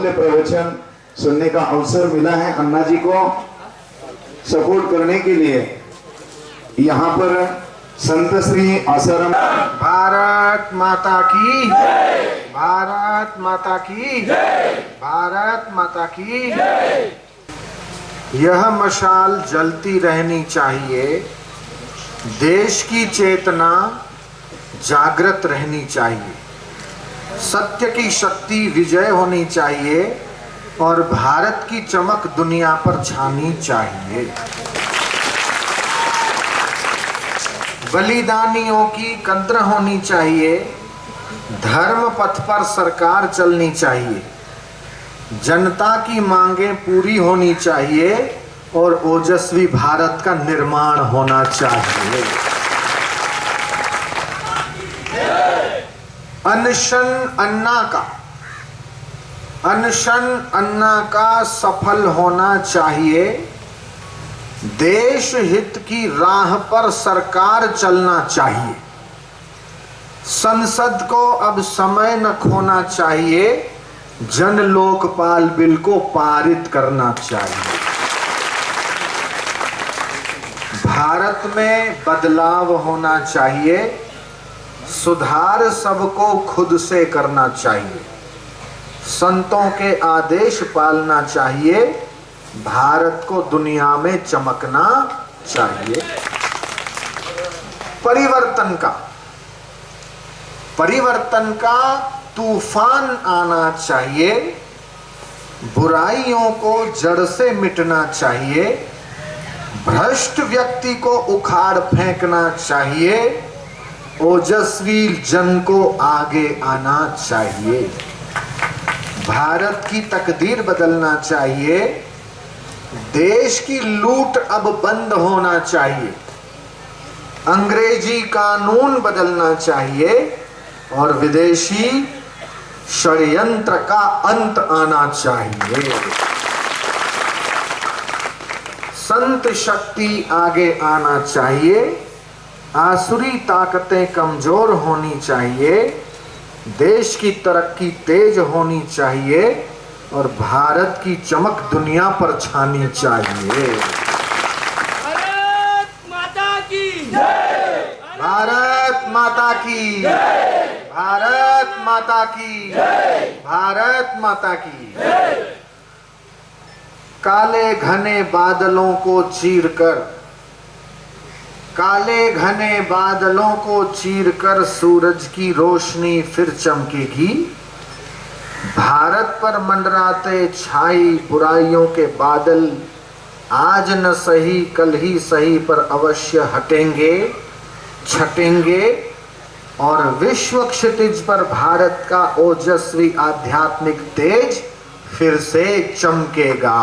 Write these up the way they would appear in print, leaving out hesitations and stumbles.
अमूल्य प्रवचन सुनने का अवसर मिला है। अन्ना जी को सपोर्ट करने के लिए यहाँ पर संत श्री आसाराम। भारत माता की, भारत माता की, भारत माता की। यह मशाल जलती रहनी चाहिए, देश की चेतना जागृत रहनी चाहिए, सत्य की शक्ति विजय होनी चाहिए और भारत की चमक दुनिया पर छानी चाहिए। बलिदानियों की कद्र होनी चाहिए, धर्म पथ पर सरकार चलनी चाहिए, जनता की मांगें पूरी होनी चाहिए और ओजस्वी भारत का निर्माण होना चाहिए। अनशन अन्ना का सफल होना चाहिए, देश हित की राह पर सरकार चलना चाहिए, संसद को अब समय न खोना चाहिए, जन लोकपाल बिल को पारित करना चाहिए। भारत में बदलाव होना चाहिए, सुधार सबको खुद से करना चाहिए, संतों के आदेश पालना चाहिए, भारत को दुनिया में चमकना चाहिए। परिवर्तन का तूफान आना चाहिए, बुराइयों को जड़ से मिटना चाहिए, भ्रष्ट व्यक्ति को उखाड़ फेंकना चाहिए, ओजस्वी जन को आगे आना चाहिए, भारत की तकदीर बदलना चाहिए, देश की लूट अब बंद होना चाहिए, अंग्रेजी कानून बदलना चाहिए और विदेशी षड्यंत्र का अंत आना चाहिए। संत शक्ति आगे आना चाहिए, आसुरी ताकतें कमजोर होनी चाहिए, देश की तरक्की तेज होनी चाहिए और भारत की चमक दुनिया पर छानी चाहिए। भारत माता की जय, भारत माता की जय, भारत माता की जय, भारत माता की जय। काले घने बादलों को चीरकर, काले घने बादलों को चीरकर सूरज की रोशनी फिर चमकेगी, भारत पर मंडराते छाई बुराइयों के बादल आज न सही कल ही सही पर अवश्य हटेंगे, छटेंगे और विश्व क्षितिज पर भारत का ओजस्वी आध्यात्मिक तेज फिर से चमकेगा।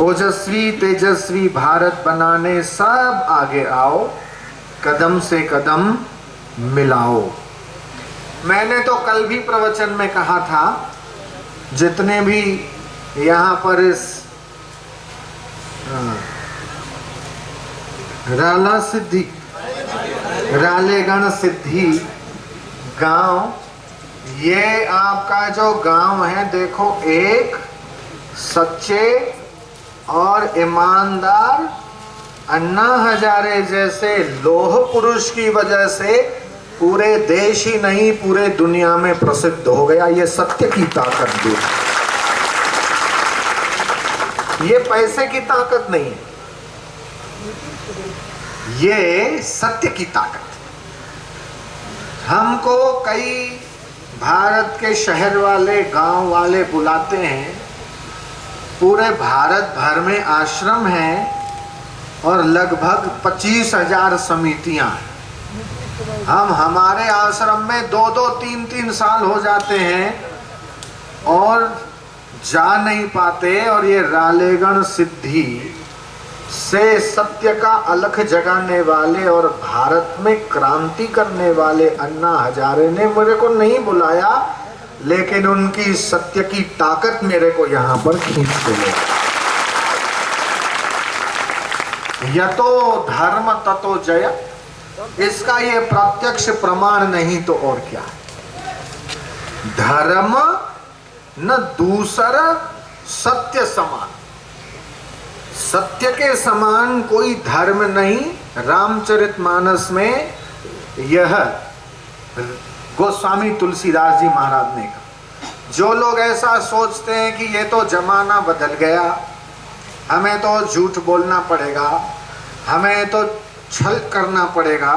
ओजस्वी तेजस्वी भारत बनाने सब आगे आओ, कदम से कदम मिलाओ। मैंने तो कल भी प्रवचन में कहा था, जितने भी यहाँ पर इस राला सिद्धि रालेगण सिद्धि गांव, ये आपका जो गांव है, देखो एक सच्चे और ईमानदार अन्ना हजारे जैसे लोह पुरुष की वजह से पूरे देश ही नहीं पूरे दुनिया में प्रसिद्ध हो गया। ये सत्य की ताकत दे, ये पैसे की ताकत नहीं, ये सत्य की ताकत। हमको कई भारत के शहर वाले गांव वाले बुलाते हैं, पूरे भारत भर में आश्रम हैं और लगभग 25,000 समितियां हैं। हम हमारे आश्रम में 2-2, 3-3 साल हो जाते हैं और जा नहीं पाते, और ये रालेगण सिद्धि से सत्य का अलख जगाने वाले और भारत में क्रांति करने वाले अन्ना हजारे ने मेरे को नहीं बुलाया, लेकिन उनकी सत्य की ताकत मेरे को यहाँ पर खींच के ले। यतो धर्म ततो जय, इसका ये प्रत्यक्ष प्रमाण नहीं तो और क्या है। धर्म न दूसरा सत्य समान, सत्य के समान कोई धर्म नहीं। रामचरितमानस में यह गोस्वामी तुलसीदास जी महाराज ने कहा। जो लोग ऐसा सोचते हैं कि ये तो जमाना बदल गया, हमें तो झूठ बोलना पड़ेगा, हमें तो छल करना पड़ेगा,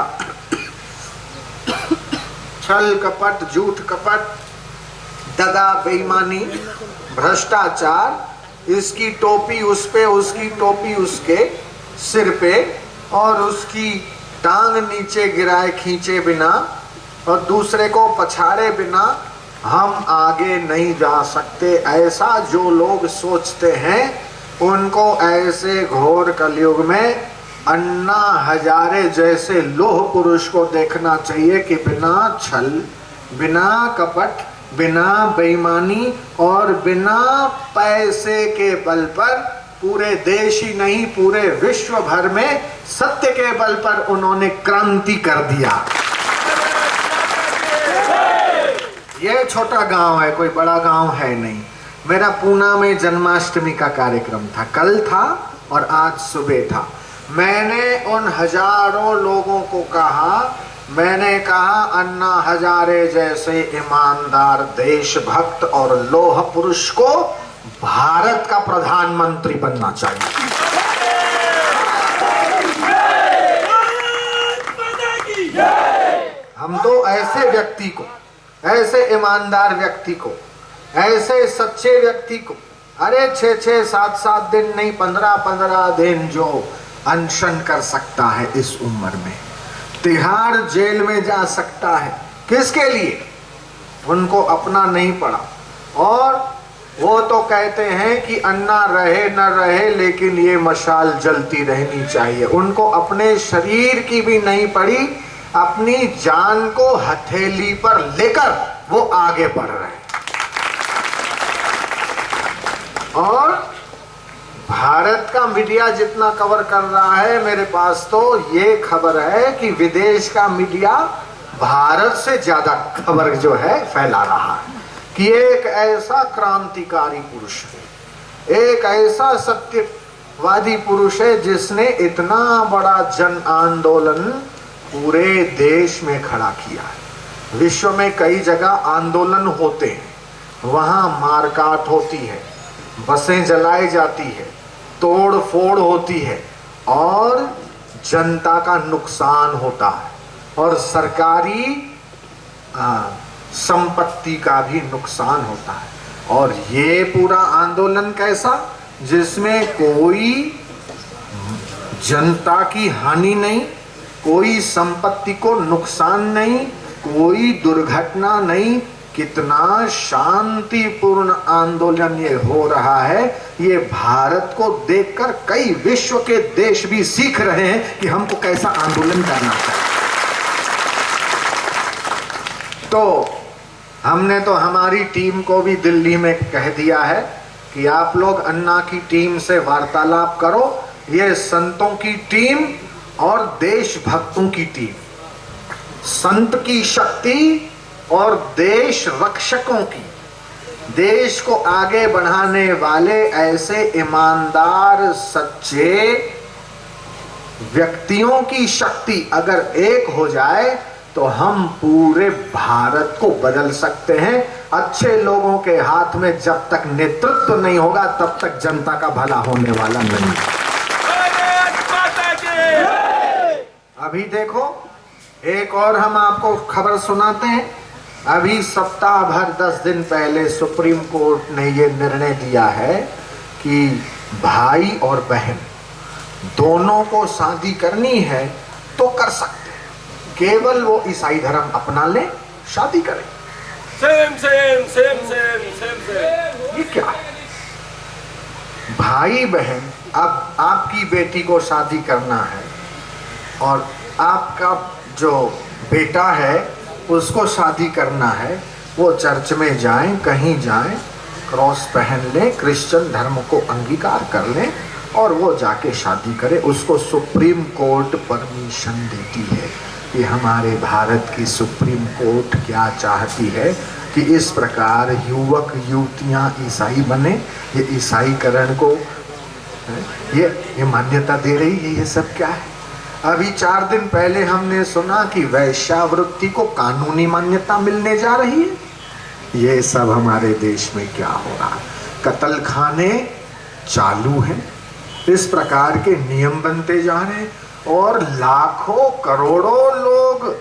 छल कपट, झूठ कपट, दगा, बेईमानी, भ्रष्टाचार, इसकी टोपी उस पे, उसकी टोपी उसके सिर पे, और उसकी टांग नीचे गिराए खींचे बिना और दूसरे को पछाड़े बिना हम आगे नहीं जा सकते। ऐसा जो लोग सोचते हैं उनको ऐसे घोर कलयुग में अन्ना हजारे जैसे लोह पुरुष को देखना चाहिए कि बिना छल, बिना कपट, बिना बेईमानी और बिना पैसे के बल पर पूरे देश ही नहीं पूरे विश्व भर में सत्य के बल पर उन्होंने क्रांति कर दिया। यह छोटा गांव है, कोई बड़ा गांव है नहीं। मेरा पूना में जन्माष्टमी का कार्यक्रम था, कल था और आज सुबह था। मैंने उन हजारों लोगों को कहा, मैंने कहा अन्ना हजारे जैसे ईमानदार देशभक्त और लोह पुरुष को भारत का प्रधानमंत्री बनना चाहिए। हम तो ऐसे व्यक्ति को, ऐसे ईमानदार व्यक्ति को, ऐसे सच्चे व्यक्ति को, अरे 6-6, 7-7 दिन नहीं 15-15 दिन जो अनशन कर सकता है इस उम्र में, तिहाड़ जेल में जा सकता है, किसके लिए? उनको अपना नहीं पड़ा। और वो तो कहते हैं कि अन्ना रहे न रहे लेकिन ये मशाल जलती रहनी चाहिए। उनको अपने शरीर की भी नहीं पड़ी, अपनी जान को हथेली पर लेकर वो आगे बढ़ रहे हैं। और भारत का मीडिया जितना कवर कर रहा है, मेरे पास तो ये खबर है कि विदेश का मीडिया भारत से ज्यादा खबर जो है फैला रहा है कि एक ऐसा क्रांतिकारी पुरुष है, एक ऐसा सत्यवादी पुरुष है जिसने इतना बड़ा जन आंदोलन पूरे देश में खड़ा किया है। विश्व में कई जगह आंदोलन होते हैं, वहां मारकाट होती है, बसें जलाई जाती है, तोड़ फोड़ होती है और जनता का नुकसान होता है और सरकारी संपत्ति का भी नुकसान होता है। और ये पूरा आंदोलन कैसा, जिसमें कोई जनता की हानि नहीं, कोई संपत्ति को नुकसान नहीं, कोई दुर्घटना नहीं, कितना शांतिपूर्ण आंदोलन ये हो रहा है। ये भारत को देखकर कई विश्व के देश भी सीख रहे हैं कि हमको कैसा आंदोलन करना चाहिए। तो हमने तो हमारी टीम को भी दिल्ली में कह दिया है कि आप लोग अन्ना की टीम से वार्तालाप करो। ये संतों की टीम और देशभक्तों की टीम, संत की शक्ति और देश रक्षकों की, देश को आगे बढ़ाने वाले ऐसे ईमानदार सच्चे व्यक्तियों की शक्ति अगर एक हो जाए तो हम पूरे भारत को बदल सकते हैं। अच्छे लोगों के हाथ में जब तक नेतृत्व नहीं होगा तब तक जनता का भला होने वाला नहीं। अभी देखो, एक और हम आपको खबर सुनाते हैं। अभी सप्ताह भर 10 दिन पहले सुप्रीम कोर्ट ने ये निर्णय दिया है कि भाई और बहन दोनों को शादी करनी है तो कर सकते हैं, केवल वो ईसाई धर्म अपना ले, शादी करें। Same same same same same same. ये क्या है? भाई बहन, अब आपकी बेटी को शादी करना है और आपका जो बेटा है उसको शादी करना है, वो चर्च में जाएं, कहीं जाएं, क्रॉस पहन लें, क्रिश्चियन धर्म को अंगीकार कर लें और वो जाके शादी करे। उसको सुप्रीम कोर्ट परमिशन देती है। कि हमारे भारत की सुप्रीम कोर्ट क्या चाहती है कि इस प्रकार युवक युवतियां ईसाई बने, ये ईसाईकरण को ये मान्यता दे रही है। ये सब क्या है? अभी 4 दिन पहले हमने सुना कि वैश्यावृत्ति को कानूनी मान्यता मिलने जा रही है। ये सब हमारे देश में क्या हो रहा है? कत्ल खाने चालू हैं, इस प्रकार के नियम बनते जा रहे हैं और लाखों करोड़ों लोग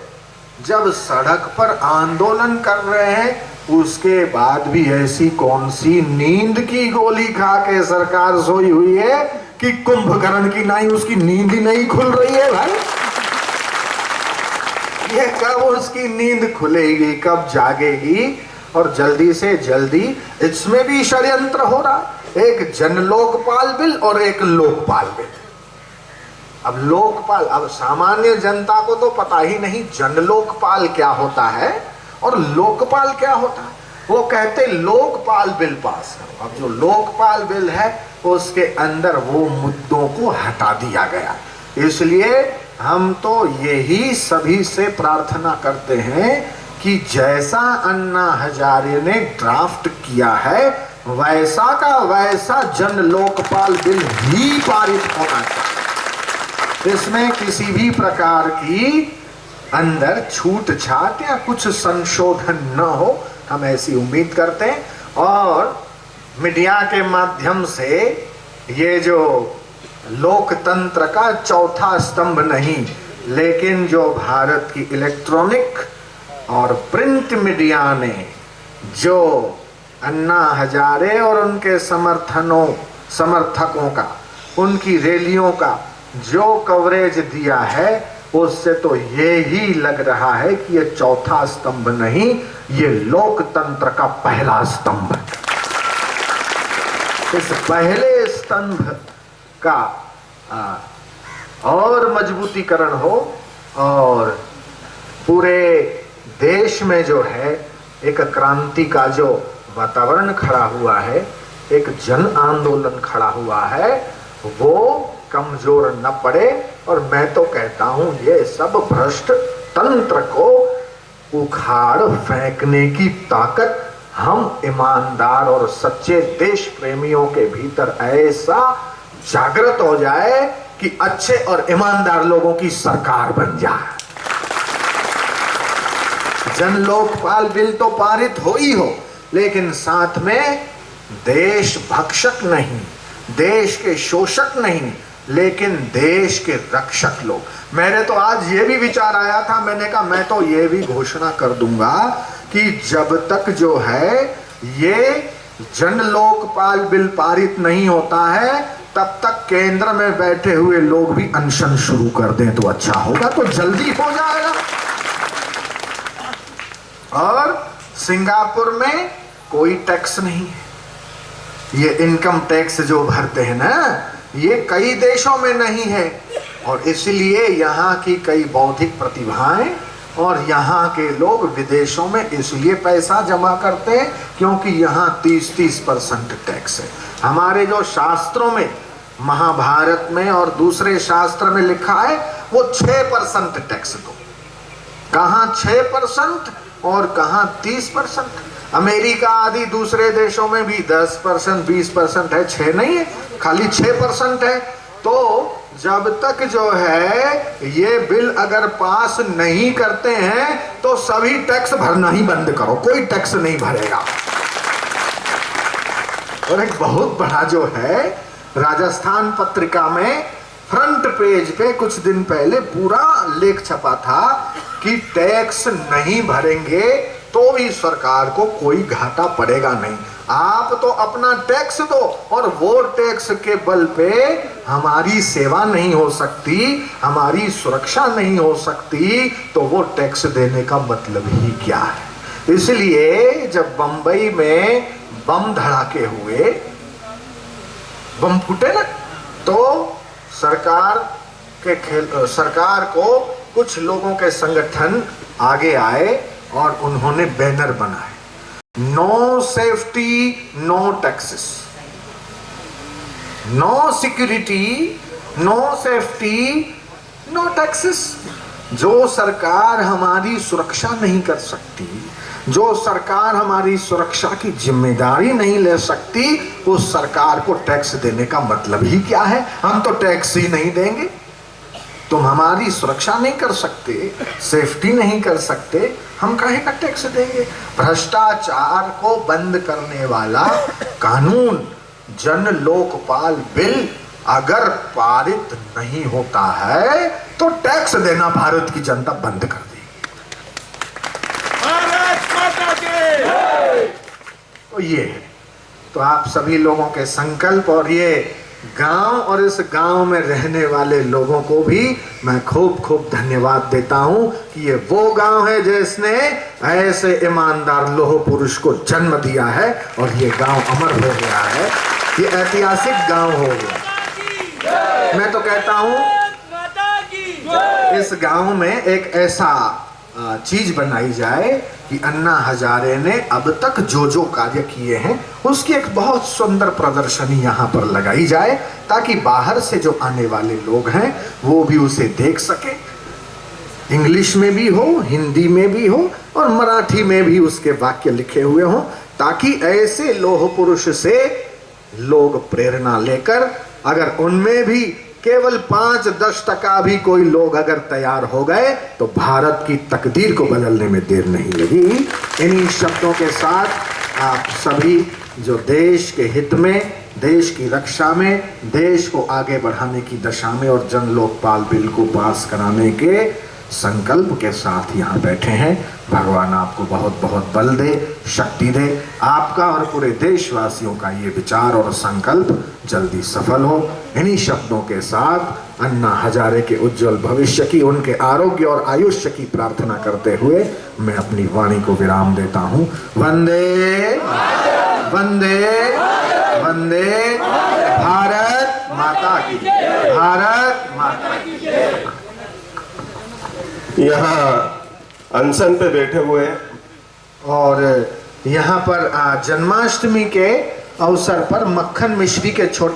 जब सड़क पर आंदोलन कर रहे हैं, उसके बाद भी ऐसी कौन सी नींद की गोली खा के सरकार सोई हुई है कि कुंभकर्ण की नाई उसकी नींद ही नहीं खुल रही है भाई। ये कब उसकी नींद खुलेगी, कब जागेगी? और जल्दी से जल्दी इसमें भी षड्यंत्र हो रहा है। एक जनलोकपाल बिल और एक लोकपाल बिल। अब लोकपाल, अब सामान्य जनता को तो पता ही नहीं जनलोकपाल क्या होता है और लोकपाल क्या होता है। वो कहते लोकपाल बिल पास करो। अब जो लोकपाल बिल है उसके अंदर वो मुद्दों को हटा दिया गया। इसलिए हम तो यही सभी से प्रार्थना करते हैं कि जैसा अन्ना हजारे ने ड्राफ्ट किया है वैसा का वैसा जन लोकपाल बिल ही पारित होना चाहिए। इसमें किसी भी प्रकार की अंदर छूट छाट या कुछ संशोधन न हो, हम ऐसी उम्मीद करते हैं। और मीडिया के माध्यम से ये जो लोकतंत्र का चौथा स्तंभ नहीं, लेकिन जो भारत की इलेक्ट्रॉनिक और प्रिंट मीडिया ने जो अन्ना हजारे और उनके समर्थकों का, उनकी रैलियों का जो कवरेज दिया है, उससे तो ये ही लग रहा है कि ये चौथा स्तंभ नहीं, ये लोकतंत्र का पहला स्तंभ है। इस पहले स्तंभ का और मजबूतीकरण हो और पूरे देश में जो है एक क्रांति का जो वातावरण खड़ा हुआ है, एक जन आंदोलन खड़ा हुआ है, वो कमजोर न पड़े। और मैं तो कहता हूं ये सब भ्रष्ट तंत्र को उखाड़ फेंकने की ताकत हम ईमानदार और सच्चे देश प्रेमियों के भीतर ऐसा जागृत हो जाए कि अच्छे और ईमानदार लोगों की सरकार बन जाए। जन लोकपाल बिल तो पारित हो ही हो, लेकिन साथ में देश भक्षक नहीं, देश के शोषक नहीं, लेकिन देश के रक्षक लोग। मेरे तो आज ये भी विचार आया था, मैंने कहा मैं तो ये भी घोषणा कर दूंगा कि जब तक जो है ये जन लोकपाल बिल पारित नहीं होता है, तब तक केंद्र में बैठे हुए लोग भी अनशन शुरू कर दें तो अच्छा होगा, तो जल्दी हो जाएगा। और सिंगापुर में कोई टैक्स नहीं है। ये इनकम टैक्स जो भरते हैं ना, ये कई देशों में नहीं है। और इसलिए यहाँ की कई बौद्धिक प्रतिभाएं और यहाँ के लोग विदेशों में इसलिए पैसा जमा करते हैं क्योंकि यहाँ 30% टैक्स है। हमारे जो शास्त्रों में, महाभारत में और दूसरे शास्त्र में लिखा है वो 6% टैक्स दो। कहाँ 6% और कहाँ 30%। अमेरिका आदि दूसरे देशों में भी 10%, 20% है, 6 नहीं है, खाली 6% है। तो जब तक जो है ये बिल अगर पास नहीं करते हैं तो सभी टैक्स भरना ही बंद करो, कोई टैक्स नहीं भरेगा। और एक बहुत बड़ा जो है, राजस्थान पत्रिका में फ्रंट पेज पे कुछ दिन पहले पूरा लेख छपा था कि टैक्स नहीं भरेंगे तो भी सरकार को कोई घाटा पड़ेगा नहीं। आप तो अपना टैक्स दो और वो टैक्स के बल पे हमारी सेवा नहीं हो सकती, हमारी सुरक्षा नहीं हो सकती, तो वो टैक्स देने का मतलब ही क्या है। इसलिए जब बंबई में बम धड़ाके हुए, बम फूटे ना, तो सरकार को कुछ लोगों के संगठन आगे आए और उन्होंने बैनर बनाए, no safety no taxes, no security no safety no taxes. जो सरकार हमारी सुरक्षा नहीं कर सकती, जो सरकार हमारी सुरक्षा की जिम्मेदारी नहीं ले सकती, उस सरकार को टैक्स देने का मतलब ही क्या है? हम तो टैक्स ही नहीं देंगे। तुम हमारी सुरक्षा नहीं कर सकते, सेफ्टी नहीं कर सकते, हम काहे का टैक्स देंगे? भ्रष्टाचार को बंद करने वाला कानून, जन लोकपाल बिल अगर पारित नहीं होता है तो टैक्स देना भारत की जनता बंद कर देगी। भारत माता की तो ये है, तो आप सभी लोगों के संकल्प और ये गांव और इस गांव में रहने वाले लोगों को भी मैं खूब खूब धन्यवाद देता हूं कि ये वो गांव है जिसने ऐसे ईमानदार लोह पुरुष को जन्म दिया है और ये गांव अमर हो गया है, ये ऐतिहासिक गांव हो गया। मैं तो कहता हूं इस गांव में एक ऐसा चीज बनाई जाए कि अन्ना हजारे ने अब तक जो जो कार्य किए हैं उसकी एक बहुत सुंदर प्रदर्शनी यहाँ पर लगाई जाए, ताकि बाहर से जो आने वाले लोग हैं वो भी उसे देख सके। इंग्लिश में भी हो, हिंदी में भी हो और मराठी में भी उसके वाक्य लिखे हुए हों, ताकि ऐसे लोह पुरुष से लोग प्रेरणा लेकर, अगर उनमें भी केवल 5-10% भी कोई लोग अगर तैयार हो गए तो भारत की तकदीर को बदलने में देर नहीं लगी। इन्हीं शब्दों के साथ आप सभी जो देश के हित में, देश की रक्षा में, देश को आगे बढ़ाने की दशा में और जन लोकपाल बिल को पास कराने के संकल्प के साथ यहाँ बैठे हैं, भगवान आपको बहुत बहुत बल दे, शक्ति दे। आपका और पूरे देशवासियों का ये विचार और संकल्प जल्दी सफल हो। इन्हीं शब्दों के साथ अन्ना हजारे के उज्जवल भविष्य की, उनके आरोग्य और आयुष्य की प्रार्थना करते हुए मैं अपनी वाणी को विराम देता हूँ। वंदे वंदे वंदे भारत माता की, भारत माता की। यहाँ अनशन पे बैठे हुए हैं और यहाँ पर जन्माष्टमी के अवसर पर मक्खन मिश्री के छोटे